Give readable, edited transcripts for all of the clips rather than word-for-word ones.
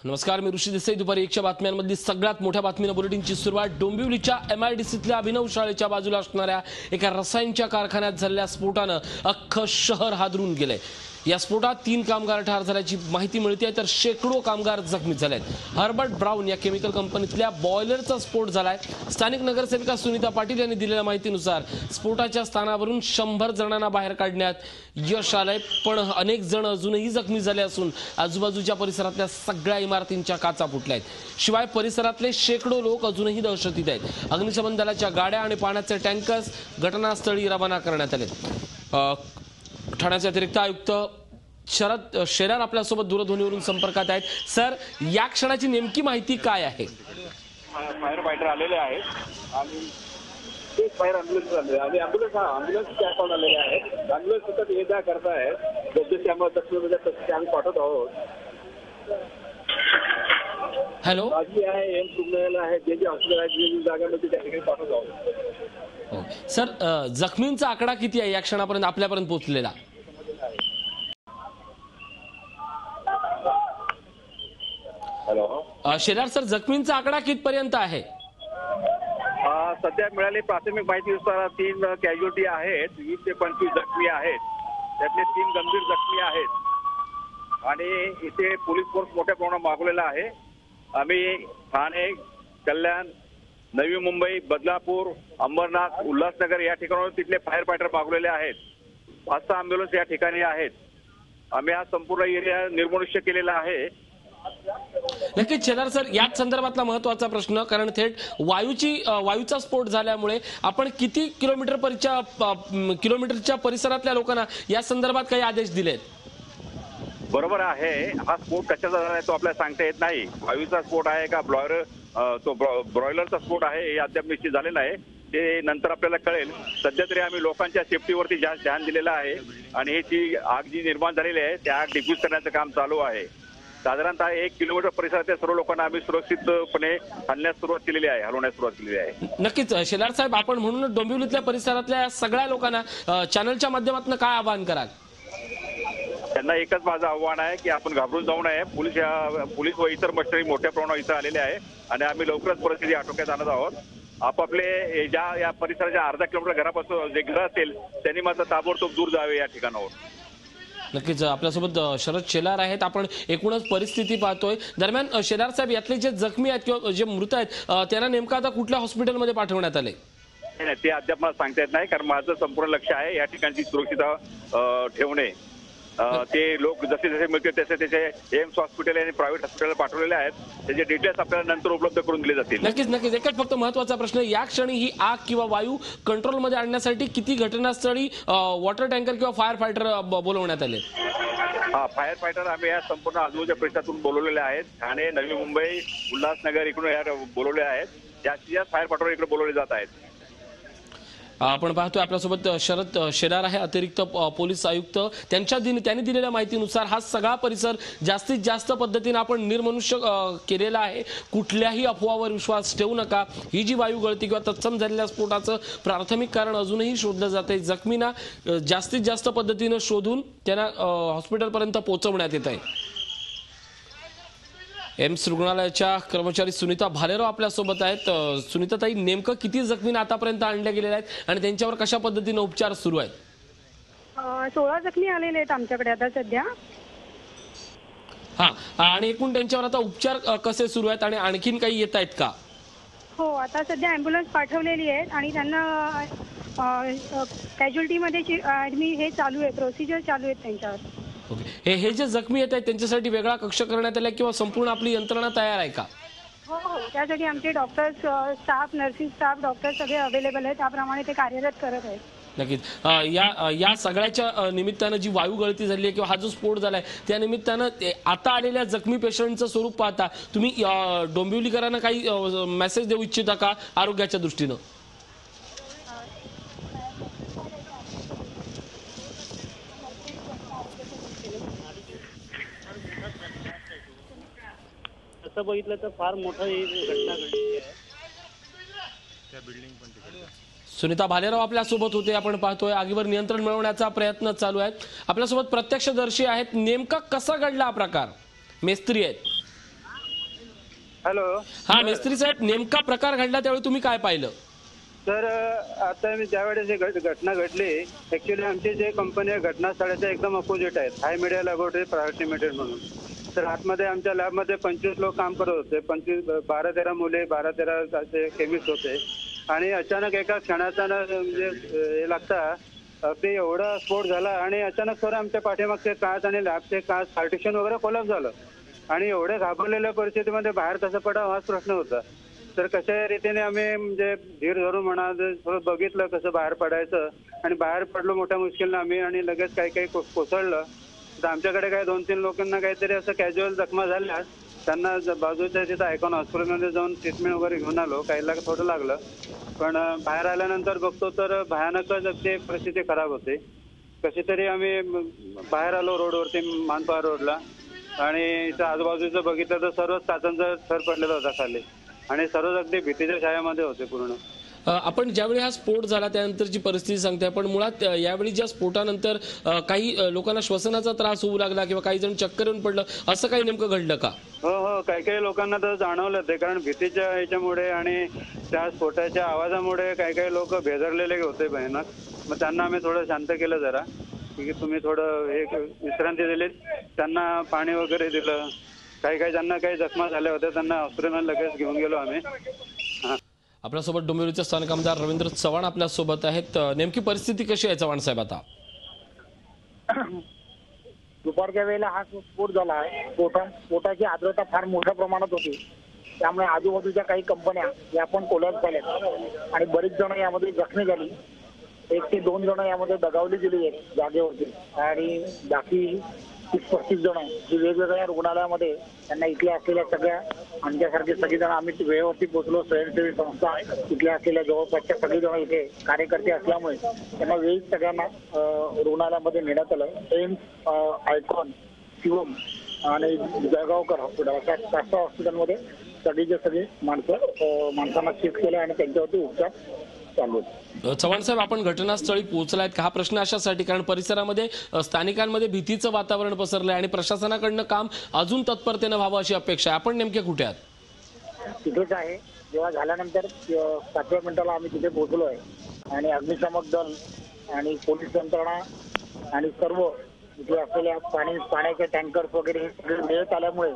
नमस्कार, मी ऋषी देसाई. दुपारी 1च्या बातम्यांमधली सगळ्यात मोठ्या बातमीनं बुलेटिनची सुरुवात. डोंबिवलीच्या MIDCतल्या अभिनव शाळेच्या बाजूला असणाऱ्या एका रसायनच्या कारखान्यात झालेल्या स्फोटानं अख्खं शहर हादरून गेलंय. या स्फोटात 3 कामगार ठार झाल्याची माहिती मिळते, तर शेकडो कामगार जखमी झालेत. हर्बर्ट ब्राउन या केमिकल कंपनीतल्या बॉयलरचा स्फोट झालाय. स्थानिक नगरसेविका सुनीता पाटील यांनी दिलेल्या माहितीनुसार स्फोटाच्या स्थानावरून 100 जणांना बाहेर काढण्यात यश आलंय, पण अनेक जण अजूनही जखमी झाले असून आजूबाजूच्या परिसरातल्या सगळ्या इमारतींच्या काचा फुटल्यात. शिवाय परिसरातले शेकडो लोक अजूनही दहशतीत आहेत. अग्निशमन दलाच्या गाड्या आणि पाण्याचे टँकर्स घटनास्थळी रवाना करण्यात आले. ठाण्याचे अतिरिक्त आयुक्त शरद शेलार आपल्यासोबत दूरध्वनीवरून संपर्कात आहेत. सर, या क्षणाची नेमकी माहिती काय आहे? फायर फायटर आलेले आहेत आणि ते फायर ॲम्ब्युलन्स आले आणि ॲम्ब्युलन्स कॅब आलेले आहेत. ॲम्ब्युलन्स सतत ये जा करत आहेत. जसे आम्हाला दक्षिणमध्ये तसे आम्ही पाठवत आहोत. हॅलो, माझी आहे एम्स रुग्णालय आहे, जे हॉस्पिटल आहे, जे जागांमध्ये त्या ठिकाणी पाठवत आहोत. सर, जखमींचा आकडा किती आहे या क्षणापर्यंत आपल्यापर्यंत पोहोचलेला? हॅलो शेलार सर, जखमींचा आकडा कितपर्यंत आहे? सध्या मिळालेली प्राथमिक माहितीनुसार 3 कॅज्युअल्टी आहेत. 20 ते 25 जखमी आहेत. त्यातले 3 गंभीर जखमी आहेत आणि इथे पोलीस फोर्स मोठ्या प्रमाणात मागवलेला आहे. आम्ही ठाणे, कल्याण, नवी मुंबई, बदलापूर, अंबरनाथ, उल्हासनगर या ठिकाणावर तिथले फायर फायटर मागवलेले आहेत. 5-6 ॲम्ब्युलन्स या ठिकाणी आहेत. आम्ही हा संपूर्ण एरिया निर्मनुष्य केलेला आहे. नक्कीच शेलार सर, याच संदर्भातला महत्वाचा प्रश्न, कारण थेट वायूचा स्फोट झाल्यामुळे आपण किती किलोमीटरच्या परिसरातल्या लोकांना या संदर्भात काही आदेश दिलेत? बरोबर आहे. हा स्फोट कशाचा झाला तो आपल्याला सांगता येत नाही. वायूचा स्फोट आहे का ब्रॉयलरचा स्फोट आहे हे अद्याप निश्चित झालेला आहे. ते नंतर आपल्याला कळेल. सध्या तरी आम्ही लोकांच्या सेफ्टीवरती जास्त ध्यान दिलेलं आहे आणि ही जी आग जी निर्माण झालेली आहे त्या आग डिफ्यूज करण्याचं काम चालू आहे. साधारणतः 1 किलोमीटर परिसरातल्या सर्व लोकांना आम्ही सुरक्षितपणे हलवण्यास सुरुवात केलेली आहे. नक्कीच शेलार साहेब, आपण म्हणून डोंबिवलीतल्या परिसरातल्या सगळ्या लोकांना चॅनलच्या माध्यमातून काय आवाहन कराल? त्यांना एकच माझं आव्हान आहे की आपण घाबरून जाऊ नये. पोलीस व इतर मशिनरी मोठ्या प्रमाणावर इथं आलेले आहे आणि आम्ही लवकरच परिस्थिती आटोक्यात आणत आहोत. आपापले या परिसराच्या अर्धा किलोमीटर घरापासून जे घर असेल त्यांनी मात्र ताबडतोब दूर जावे या ठिकाणावर. नक्कीच आपल्यासोबत शरद शेलार आहेत. आपण एकूणच परिस्थिती पाहतोय. दरम्यान शेलार साहेब, यातले जे जखमी आहेत किंवा जे मृत आहेत त्यांना नेमकं आता कुठल्या हॉस्पिटलमध्ये पाठवण्यात आले? ते अद्याप मला सांगता येत नाही, कारण माझं संपूर्ण लक्ष आहे या ठिकाणची सुरक्षितता ठेवणे. ते लोक जसे जसे मिळतील तसे एम्स हॉस्पिटल आणि प्रायव्हेट हॉस्पिटल पाठवलेले आहेत. त्याचे डिटेल्स आपल्याला नंतर उपलब्ध करून दिले जातील. नक्कीच. एकच फक्त महत्वाचा प्रश्न, या क्षणी ही आग किंवा वायू कंट्रोलमध्ये आणण्यासाठी किती घटनास्थळी वॉटर टँकर किंवा फायर फायटर बोलवण्यात आले? फायर फायटर आम्ही या संपूर्ण आजूबाजूच्या परिसरातून बोलवलेले आहेत. ठाणे, नवी मुंबई, उल्हासनगर इकडून बोलवले आहेत. जास्तीत फायर फायटर इकडे बोलवले जात आहेत. आपण पाहतोय आपल्यासोबत शरद शेलार आहे, अतिरिक्त पोलीस आयुक्त. त्यांनी दिलेल्या माहितीनुसार हा सगळा परिसर जास्तीत जास्त पद्धतीने आपण निर्मनुष्य केलेला आहे. कुठल्याही अफवावर विश्वास ठेवू नका. ही जी वायू गळती किंवा तत्सम झालेल्या स्फोटाचं प्राथमिक कारण अजूनही शोधलं जात आहे. जखमींना जास्तीत जास्त पद्धतीनं शोधून त्यांना हॉस्पिटलपर्यंत पोहोचवण्यात येत आहे. एम्स रुग्णालयाच्या कर्मचारी सुनीता भालेराव आपल्यासोबत आहेत. सुनीताताई, नेमकं किती जखमींना आतापर्यंत आणल्या गेलेल्या आहेत आणि त्यांच्यावर कशा पद्धतीने उपचार सुरू आहेत? 16 जखमी आलेले आहेत आमच्याकडे आता सध्या. आणि एकूण त्यांच्यावर आता उपचार कसे सुरू आहेत आणि आणखीन काही येत आहेत का? हो, आता सध्या ॲम्ब्युलन्स पाठवलेली आहेत आणि त्यांना कॅज्युअल्टीमध्ये हे चालू आहे, प्रोसिजर चालू आहेत त्यांच्यावर. ओके. हे जे जखमी येत आहेत त्यांच्यासाठी वेगळा कक्ष करण्यात आला किंवा संपूर्ण आपली यंत्रणा तयार आहे का? हो, त्यासाठी आमचे doctors staff, nursing staff, doctor सगळे अवेलेबल आहेत. त्याप्रमाणे ते कार्यरत करत आहेत. नक्कीच. या सगळ्याच्या निमित्तानं जी वायू गळती झाली आहे किंवा हा जो स्फोट झालाय त्या निमित्तानं आता आलेल्या जखमी पेशंटचं स्वरूप पाहता तुम्ही डोंबिवलीकरांना काही मेसेज देऊ इच्छिता का आरोग्याच्या दृष्टीनं? तसं बघितलं तर फार मोठं घटना घडली आहे. सुनीता भालेराव आपल्यासोबत होते. आपण पाहतोय आगीवर नियंत्रण मिळवण्याचा प्रयत्न चालू आहे. आपल्यासोबत प्रत्यक्षदर्शी आहेत. नेमका कसा घडला हा प्रकार? मेस्त्री आहेत. हॅलो हा मेस्त्री साहेब, नेमका प्रकार घडला त्यावेळी तुम्ही काय पाहिलं? सर, आता मी ज्यावेळेस घटना घडली, ऍक्च्युली आमची जे कंपनी आहे घटनास्थळाच्या एकदम अपोजिट आहेत, हाय मीडिया लॅबोरेटरी प्रायव्हेट लिमिटेड म्हणून. तर आतमध्ये आमच्या लॅबमध्ये 25 लोक काम करत होते. 12-13 मुले, 12-13 असे केमिस्ट होते. आणि अचानक एका क्षणाचा म्हणजे हे लागता ते एवढा स्फोट झाला आणि अचानक सर आमच्या पाठीमागचे काच आणि लॅबचे काच पार्टिशन वगैरे कोलॅप्स झालं. आणि एवढे घाबरलेल्या परिस्थितीमध्ये बाहेर कसं पडावं हाच प्रश्न होता. तर कशा रीतीने आम्ही म्हणजे धीर धरून म्हणा थोडं बघितलं कसं बाहेर पडायचं आणि बाहेर पडलो मोठ्या मुश्किलनं आम्ही आणि लगेच काही कोसळलं. तर आमच्याकडे काही 2-3 लोकांना काहीतरी असं कॅज्युअल जखमा झाल्या. त्यांना बाजूच्या तिथं आयकॉन हॉस्पिटलमध्ये जाऊन ट्रीटमेंट वगैरे घेऊन आलो. काहीला थोडं लागलं, पण बाहेर आल्यानंतर बघतो तर भयानकच अगदी परिस्थिती खराब होते. कशी तरी आम्ही बाहेर आलो रोडवरती, मानपार रोडला, आणि इथं आजूबाजूचं बघितलं तर सर्वच काचांचा थर पडलेला होता खाली आणि सर्वच अगदी भीतीच्या छायामध्ये होते पूर्ण. आपण ज्यावेळी हा स्फोट झाला त्यानंतरची परिस्थिती सांगताय, पण मुळात यावेळी ज्या स्फोटानंतर काही लोकांना श्वसनाचा त्रास होऊ लागला किंवा काही जण चक्कर येऊन पडलं, असं काही नेमकं घडलं का? हो, काही लोकांना तर जाणवलं ते, कारण भीतीच्या ह्याच्यामुळे आणि त्या स्फोटाच्या आवाजामुळे काही लोक भेदरलेले होते भयानक. मग त्यांना आम्ही थोडं शांत केलं जरा, की तुम्ही थोडं हे विश्रांती दिली. त्यांना पाणी वगैरे दिलं. काही ज्यांना काही जखमा झाल्या होत्या त्यांना हॉस्पिटलमध्ये लगेच घेऊन गेलो आम्ही. आपल्यासोबत डोंबिवलीचे स्थानिक आमदार रवींद्र चव्हाण आपल्यासोबत आहेत. नेमकी परिस्थिती कशी आहे चव्हाण साहेब आता? दुपारच्या वेळेला हा स्फोट झाला आहे. स्फोटाची आर्द्रता फार मोठ्या प्रमाणात होती, त्यामुळे आजूबाजूच्या काही कंपन्या या पण कोलॅप्स झाल्या आणि बरीच जण यामध्ये जखमी झाली. 1 ते 2 जण यामध्ये दगावली गेली आहेत जागेवरती आणि बाकी 30-35 जण जी वेगवेगळ्या रुग्णालयामध्ये त्यांना इथल्या असलेल्या सगळ्या आमच्यासारखे सगळेजण आम्ही वेळेवरती पोहोचलो. स्वयंसेवी संस्था इथल्या असलेल्या जवळपासच्या सगळेजण इथे कार्यकर्ते असल्यामुळे त्यांना वेळीच सगळ्यांना रुग्णालयामध्ये नेण्यात आलं. एम्स, आयकॉन, शिवम आणि जळगावकर हॉस्पिटल अशा 5 हॉस्पिटलमध्ये सगळे माणसांना शिफ्ट केले आणि त्यांच्यावरती उपचार चालू आहेत. चव्हाण साहेब, आपण घटनास्थळी पोहोचलायत का? हा प्रश्न अशासाठी कारण परिसरामध्ये स्थानिकांमध्ये भीतीचं वातावरण पसरलंय आणि प्रशासनाकडनं काम अजून तत्परतेनं व्हावं अशी अपेक्षा आहे. आपण नेमके कुठे आहात? तिथेच आहे. जेव्हा झाल्यानंतर 5व्या मिनिटाला आम्ही तिथे पोहोचलो आहे आणि अग्निशामक दल आणि पोलीस यंत्रणा आणि सर्व इथे असलेल्या पाण्याचे टँकर्स वगैरे हे सगळे वेळेत आल्यामुळे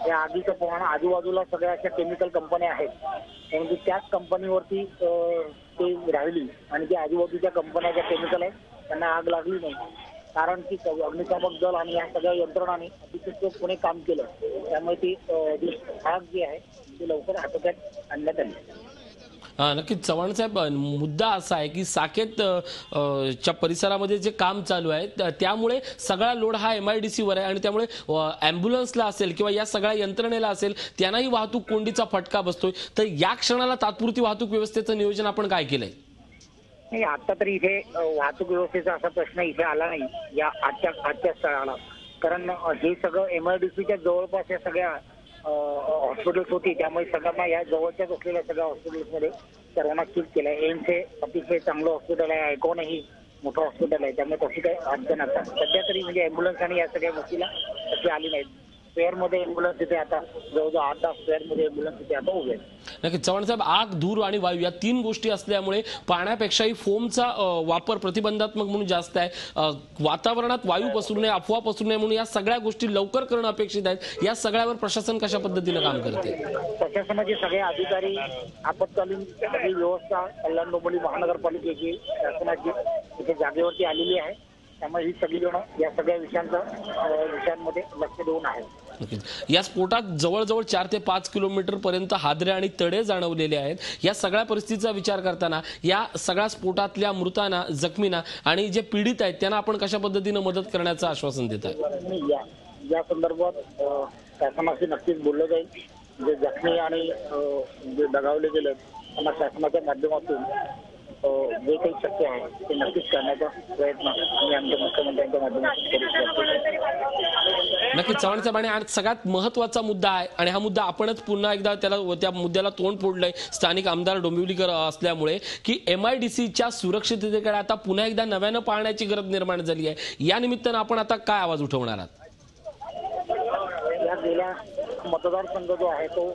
या आगीचं प्रमाण आजूबाजूला सगळ्या अशा केमिकल कंपन्या आहेत, म्हणजे त्याच कंपनीवरती ते राहिली आणि जे आजूबाजूच्या कंपन्या ज्या केमिकल आहेत त्यांना आग लागली नाही, कारण की अग्निशामक दल आणि या सगळ्या यंत्रणांनी अतिशय चोखपणे काम केलं. त्यामुळे ती आग जी आहे ती लवकर आटोक्यात आणण्यात आली. नक्कीच चव्हाण साहेब, मुद्दा असा आहे की साकेत च्या परिसरामध्ये जे काम चालू आहे त्यामुळे सगळा लोड हा MIDC वर आहे आणि त्यामुळे अँब्युलन्सला असेल किंवा या सगळ्या यंत्रणेला असेल त्यांनाही वाहतूक कोंडीचा फटका बसतोय. तर या क्षणाला तात्पुरती वाहतूक व्यवस्थेचं नियोजन आपण काय केलंय? नाही, आता तरी इथे वाहतूक व्यवस्थेचा असा प्रश्न इथे आला नाही या आजच्या स्थळाला, कारण हे सगळं MIDCच्या जवळपास या सगळ्या हॉस्पिटल्स होती, त्यामुळे सगळ्यांना या जवळच्याच असलेल्या सगळ्या हॉस्पिटल्समध्ये सर्वांना शिफ्ट केलं आहे. एम्स हे अतिशय चांगलं हॉस्पिटल आहे, आयकॉनही मोठं हॉस्पिटल आहे, त्यामुळे तशी काही अडचण आता सध्या तरी म्हणजे अँब्युलन्स आणि या सगळ्या गोष्टीला तशी आली नाहीत. स्पेअरमध्ये अँब्युलन्स तिथे आता जवळजवळ 8-10 स्पेअरमध्ये अँब्युलन्स तिथे आता उभे आहेत. नक्की चव्हाण साहेब, आग, धूर आणि वायू या 3 गोष्टी असल्यामुळे पाण्यापेक्षाही फोमचा वापर प्रतिबंधात्मक म्हणून जास्त आहे. वातावरणात वायू पसरू नये, अफवा पसरू नये म्हणून या सगळ्या गोष्टी लवकर करणं अपेक्षित आहेत. या सगळ्यावर प्रशासन कशा पद्धतीनं काम करते? प्रशासनाचे सगळे अधिकारी, आपत्कालीन सगळी व्यवस्था कल्याण डोंबिवली महानगरपालिकेची शासनाची तिथे जागेवरती आलेली आहे, त्यामुळे ही सगळी जण या सगळ्या विषयांमध्ये लक्ष देऊन आहेत. या स्फोटात जवळजवळ 4 ते 5 किलोमीटर पर्यंत हादरे आणि तडे जाणवलेले आहेत. या सगळ्या परिस्थितीचा विचार करताना या सगळ्या स्फोटातल्या मृतांना, जखमींना आणि जे पीडित आहेत त्यांना आपण कशा पद्धतीनं मदत करण्याचं आश्वासन देत आहे? या संदर्भात शासनाशी नक्कीच बोललं जाईल. जे जखमी आणि जे दगावले गेले त्यांना शासनाच्या माध्यमातून जे काही शक्य आहे ते नक्कीच करण्याचा प्रयत्न आम्ही आमच्या मुख्यमंत्र्यांच्या माध्यमातून करू. नक्कीच चव्हाण साहेब, आणि सगळ्यात महत्वाचा मुद्दा आहे आणि हा मुद्दा आपणच पुन्हा एकदा त्या मुद्द्याला तोंड फोडलंय स्थानिक आमदार डोंबिवलीकर असल्यामुळे की MIDCच्या सुरक्षिततेकडे आता पुन्हा एकदा नव्यानं पाहण्याची गरज निर्माण झाली आहे. या निमित्तानं आपण आता काय आवाज उठवणार आहात? या गेल्या मतदारसंघ जो आहे तो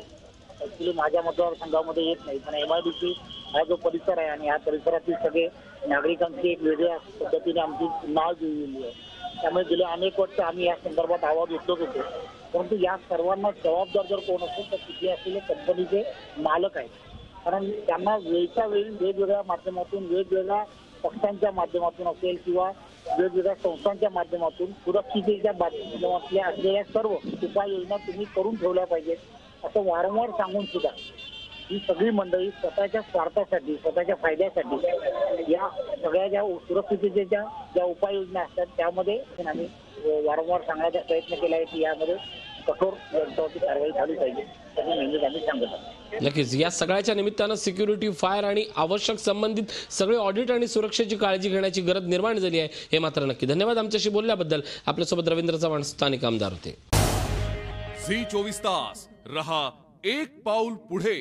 ऍक्च्युली माझ्या मतदारसंघामध्ये येत नाही, पण MIDC हा जो परिसर आहे आणि ह्या परिसरातील सगळे नागरिकांची एक वेगळ्या पद्धतीने आमची नाव जुळलेली आहे. त्यामुळे गेले अनेक वर्ष आम्ही या संदर्भात आवाज उठवत होतो, परंतु या सर्वांना जबाबदार जर कोण असेल तर तिथे असलेले कंपनीचे मालक आहेत. कारण त्यांना वेळच्या वेळी वेगवेगळ्या माध्यमातून, वेगवेगळ्या पक्षांच्या माध्यमातून असेल किंवा वेगवेगळ्या संस्थांच्या माध्यमातून सुरक्षिततेच्या माध्यमातल्या असलेल्या सर्व उपाययोजना तुम्ही करून ठेवल्या पाहिजेत असं वारंवार सांगून सुद्धा ही सगळी मंडळी स्वतःच्या स्वार्थासाठी, स्वतःच्या फायद्यासाठी या सगळ्या ज्या सुरक्षिततेच्या ज्या उपाययोजना असतात त्यामध्ये आम्ही वारंवार सांगण्याचा प्रयत्न केला आहे की यामध्ये कठोर यांच्यावरती कारवाई झाली पाहिजे असं नेहमीच आम्ही सांगत आहोत. नक्कीच या सगळ्याच्या निमित्तानं सिक्युरिटी, फायर आणि आवश्यक संबंधित सगळे ऑडिट आणि सुरक्षेची काळजी घेण्याची गरज निर्माण झाली आहे हे मात्र नक्की. धन्यवाद आमच्याशी बोलल्याबद्दल. आपल्यासोबत रवींद्र चव्हाण, स्थानिक आमदार होते. झी 24 तास रहा एक पाऊल पुढे.